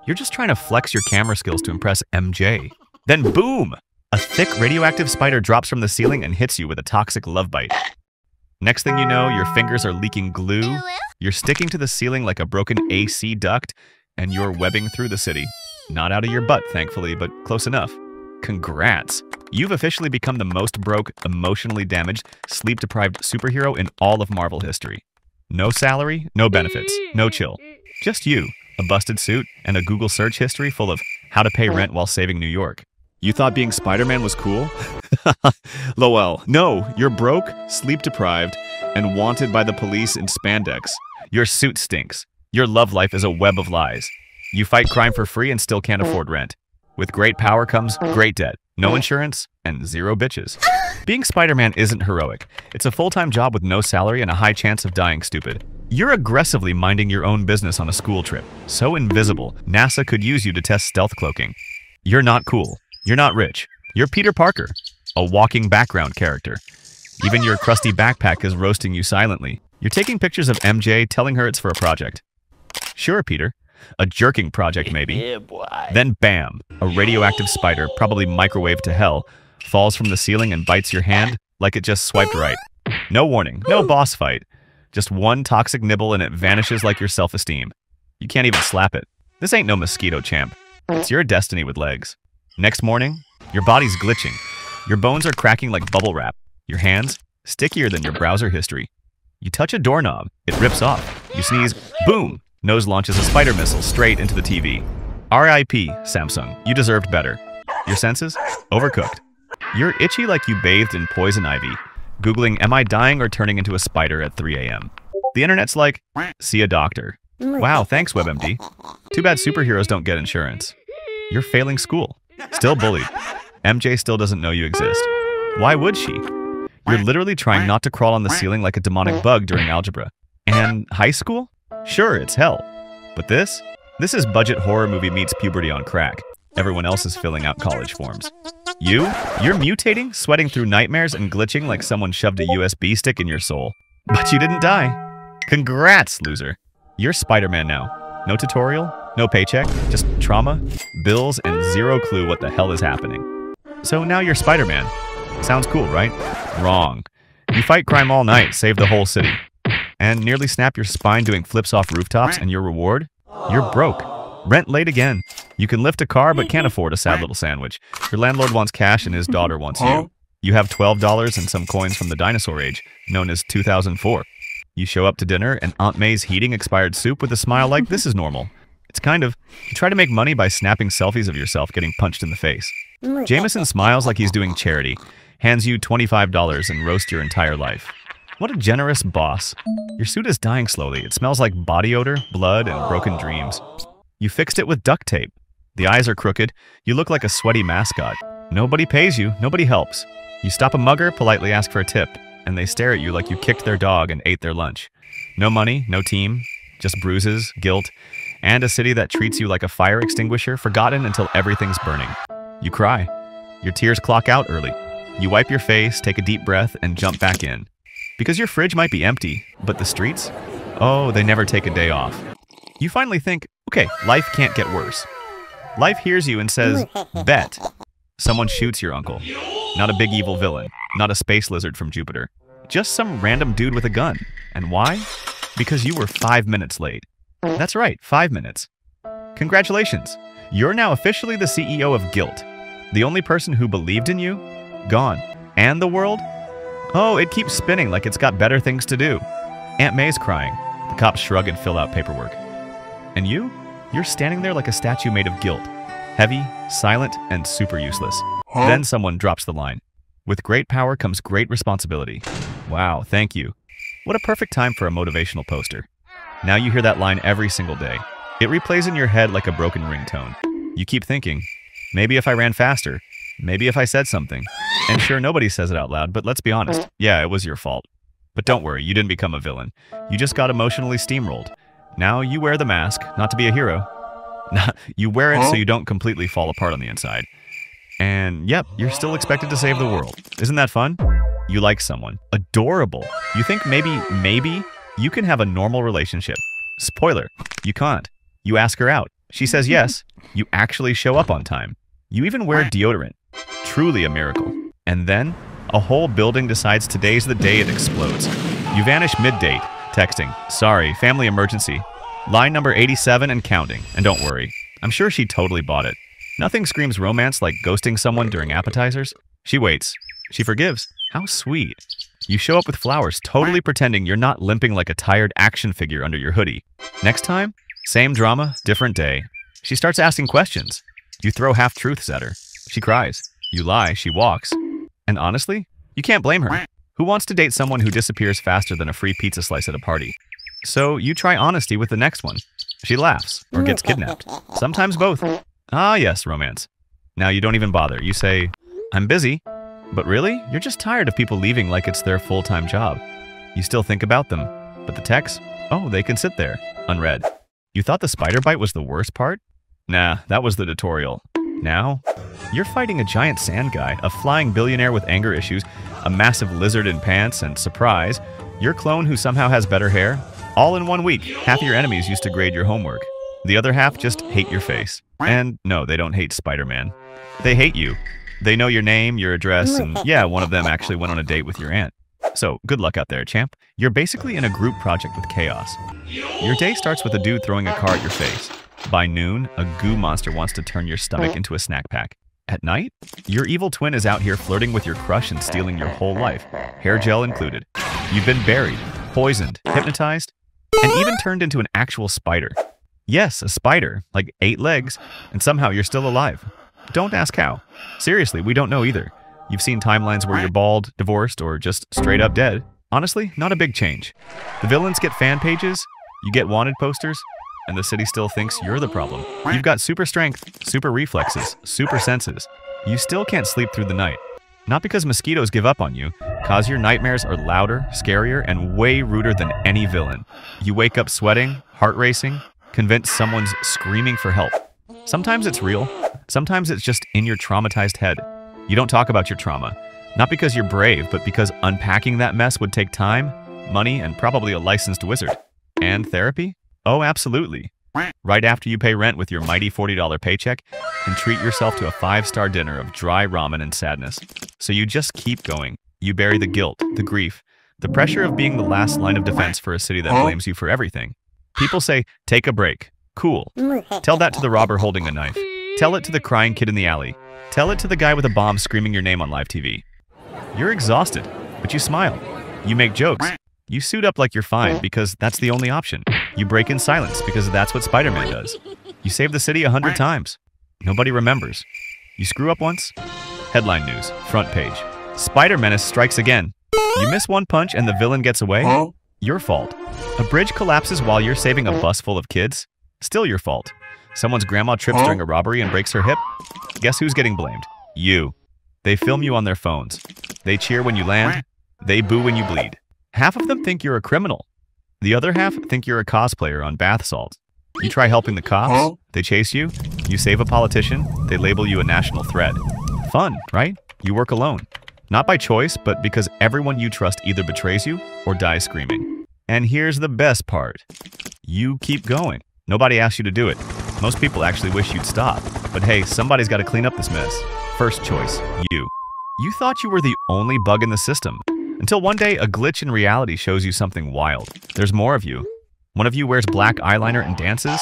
You're just trying to flex your camera skills to impress MJ. Then boom! A thick radioactive spider drops from the ceiling and hits you with a toxic love bite. Next thing you know, your fingers are leaking glue, you're sticking to the ceiling like a broken AC duct, and you're webbing through the city. Not out of your butt, thankfully, but close enough. Congrats! You've officially become the most broke, emotionally damaged, sleep-deprived superhero in all of Marvel history. No salary, no benefits, no chill. Just you, a busted suit, and a Google search history full of how to pay rent while saving New York. You thought being Spider-Man was cool? Lol, no, you're broke, sleep-deprived, and wanted by the police in spandex. Your suit stinks. Your love life is a web of lies. You fight crime for free and still can't afford rent. With great power comes great debt, no insurance, and zero bitches. Being Spider-Man isn't heroic. It's a full-time job with no salary and a high chance of dying stupid. You're aggressively minding your own business on a school trip. So invisible, NASA could use you to test stealth cloaking. You're not cool. You're not rich. You're Peter Parker, a walking background character. Even your crusty backpack is roasting you silently. You're taking pictures of MJ, telling her it's for a project. Sure, Peter. A jerking project, maybe. Yeah, boy. Then bam, a radioactive spider, probably microwaved to hell, falls from the ceiling and bites your hand like it just swiped right. No warning, no boss fight. Just one toxic nibble and it vanishes like your self-esteem. You can't even slap it. This ain't no mosquito champ. It's your destiny with legs. Next morning, your body's glitching. Your bones are cracking like bubble wrap. Your hands, stickier than your browser history. You touch a doorknob, it rips off. You sneeze, boom! Nose launches a spider missile straight into the TV. R.I.P. Samsung, you deserved better. Your senses? Overcooked. You're itchy like you bathed in poison ivy, Googling, am I dying or turning into a spider at 3 a.m.? The internet's like, see a doctor. Wow, thanks WebMD. Too bad superheroes don't get insurance. You're failing school. Still bullied. MJ still doesn't know you exist. Why would she? You're literally trying not to crawl on the ceiling like a demonic bug during algebra. And high school? Sure, it's hell. But this is budget horror movie meets puberty on crack. Everyone else is filling out college forms. You're mutating, sweating through nightmares, and glitching like someone shoved a USB stick in your soul. But you didn't die. Congrats, loser. You're Spider-Man now. No tutorial, no paycheck, just trauma, bills, and zero clue what the hell is happening. So now you're Spider-Man. Sounds cool, right? Wrong. You fight crime all night, save the whole city, and nearly snap your spine doing flips off rooftops, and your reward? You're broke. Rent late again. You can lift a car but can't afford a sad little sandwich. Your landlord wants cash and his daughter wants you. You have $12 and some coins from the dinosaur age, known as 2004. You show up to dinner and Aunt May's heating expired soup with a smile like this is normal. It's kind of, you try to make money by snapping selfies of yourself getting punched in the face. Jameson smiles like he's doing charity, hands you $25 and roasts your entire life. What a generous boss. Your suit is dying slowly. It smells like body odor, blood, and broken dreams. You fixed it with duct tape. The eyes are crooked. You look like a sweaty mascot. Nobody pays you. Nobody helps. You stop a mugger, politely ask for a tip, and they stare at you like you kicked their dog and ate their lunch. No money, no team, just bruises, guilt, and a city that treats you like a fire extinguisher, forgotten until everything's burning. You cry. Your tears clock out early. You wipe your face, take a deep breath, and jump back in. Because your fridge might be empty, but the streets? Oh, they never take a day off. You finally think, okay, life can't get worse. Life hears you and says, bet. Someone shoots your uncle. Not a big evil villain. Not a space lizard from Jupiter. Just some random dude with a gun. And why? Because you were 5 minutes late. That's right, 5 minutes. Congratulations. You're now officially the CEO of Guilt. The only person who believed in you? Gone. And the world? Oh, it keeps spinning like it's got better things to do. Aunt May's crying. The cops shrug and fill out paperwork. And you? You're standing there like a statue made of guilt. Heavy, silent, and super useless. Then someone drops the line. With great power comes great responsibility. Wow, thank you. What a perfect time for a motivational poster. Now you hear that line every single day. It replays in your head like a broken ringtone. You keep thinking, maybe if I ran faster, maybe if I said something. And sure, nobody says it out loud, but let's be honest. Yeah, it was your fault. But don't worry, you didn't become a villain. You just got emotionally steamrolled. Now you wear the mask, not to be a hero. You wear it so you don't completely fall apart on the inside. And yep, you're still expected to save the world. Isn't that fun? You like someone. Adorable. You think maybe you can have a normal relationship. Spoiler, you can't. You ask her out. She says yes. You actually show up on time. You even wear deodorant. Truly a miracle. And then, a whole building decides today's the day it explodes. You vanish mid-date, texting, "Sorry, family emergency." Line number 87 and counting. And don't worry, I'm sure she totally bought it. Nothing screams romance like ghosting someone during appetizers. She waits. She forgives. How sweet. You show up with flowers, totally pretending you're not limping like a tired action figure under your hoodie. Next time, same drama, different day. She starts asking questions. You throw half-truths at her. She cries. You lie, she walks. And honestly, you can't blame her. Who wants to date someone who disappears faster than a free pizza slice at a party? So you try honesty with the next one. She laughs, or gets kidnapped. Sometimes both. Ah yes, romance. Now you don't even bother. You say, "I'm busy." But really, you're just tired of people leaving like it's their full-time job. You still think about them. But the texts? Oh, they can sit there, unread. You thought the spider bite was the worst part? Nah, that was the tutorial. Now, you're fighting a giant sand guy, a flying billionaire with anger issues, a massive lizard in pants, and surprise, your clone who somehow has better hair. All in 1 week. Half your enemies used to grade your homework. The other half just hate your face. And no, they don't hate Spider-Man. They hate you. They know your name, your address, and yeah, one of them actually went on a date with your aunt. So, good luck out there, champ. You're basically in a group project with chaos. Your day starts with a dude throwing a car at your face. By noon, a goo monster wants to turn your stomach into a snack pack. At night, your evil twin is out here flirting with your crush and stealing your whole life, hair gel included. You've been buried, poisoned, hypnotized, and even turned into an actual spider. Yes, a spider, like 8 legs, and somehow you're still alive. Don't ask how. Seriously, we don't know either. You've seen timelines where you're bald, divorced, or just straight up dead. Honestly, not a big change. The villains get fan pages, you get wanted posters, and the city still thinks you're the problem. You've got super strength, super reflexes, super senses. You still can't sleep through the night. Not because mosquitoes give up on you, cause your nightmares are louder, scarier, and way ruder than any villain. You wake up sweating, heart racing, convinced someone's screaming for help. Sometimes it's real, sometimes it's just in your traumatized head. You don't talk about your trauma, not because you're brave, but because unpacking that mess would take time, money, and probably a licensed wizard. And therapy? Oh, absolutely. Right after you pay rent with your mighty $40 paycheck and treat yourself to a 5-star dinner of dry ramen and sadness. So you just keep going. You bury the guilt, the grief, the pressure of being the last line of defense for a city that blames you for everything. People say, take a break. Cool. Tell that to the robber holding a knife. Tell it to the crying kid in the alley. Tell it to the guy with a bomb screaming your name on live TV. You're exhausted, but you smile. You make jokes. You suit up like you're fine because that's the only option. You break in silence because that's what Spider-Man does. You save the city 100 times. Nobody remembers. You screw up once? Headline news, front page. Spider-Menace strikes again. You miss one punch and the villain gets away? Your fault. A bridge collapses while you're saving a bus full of kids? Still your fault. Someone's grandma trips during a robbery and breaks her hip? Guess who's getting blamed? You. They film you on their phones. They cheer when you land. They boo when you bleed. Half of them think you're a criminal. The other half think you're a cosplayer on bath salts. You try helping the cops. They chase you. You save a politician. They label you a national threat. Fun, right? You work alone. Not by choice, but because everyone you trust either betrays you or dies screaming. And here's the best part. You keep going. Nobody asked you to do it. Most people actually wish you'd stop. But hey, somebody's got to clean up this mess. First choice, you. You thought you were the only bug in the system. Until one day, a glitch in reality shows you something wild. There's more of you. One of you wears black eyeliner and dances.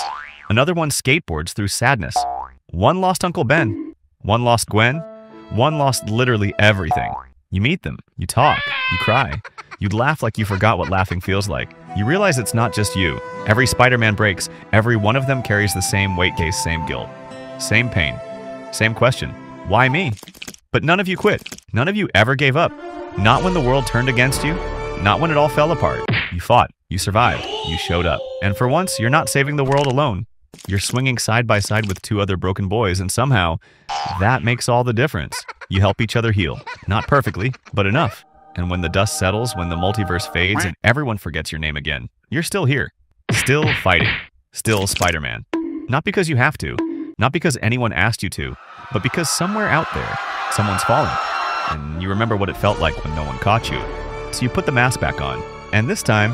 Another one skateboards through sadness. One lost Uncle Ben. One lost Gwen. One lost literally everything. You meet them. You talk. You cry. You'd laugh like you forgot what laughing feels like. You realize it's not just you. Every Spider-Man breaks. Every one of them carries the same weight case, same guilt. Same pain. Same question. Why me? But none of you quit. None of you ever gave up. Not when the world turned against you. Not when it all fell apart. You fought. You survived. You showed up. And for once, you're not saving the world alone. You're swinging side by side with 2 other broken boys, and somehow, that makes all the difference. You help each other heal. Not perfectly, but enough. And when the dust settles, when the multiverse fades, and everyone forgets your name again, you're still here. Still fighting. Still Spider-Man. Not because you have to. Not because anyone asked you to. But because somewhere out there, someone's falling. And you remember what it felt like when no one caught you. So you put the mask back on. And this time,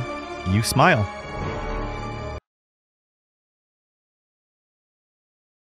you smile.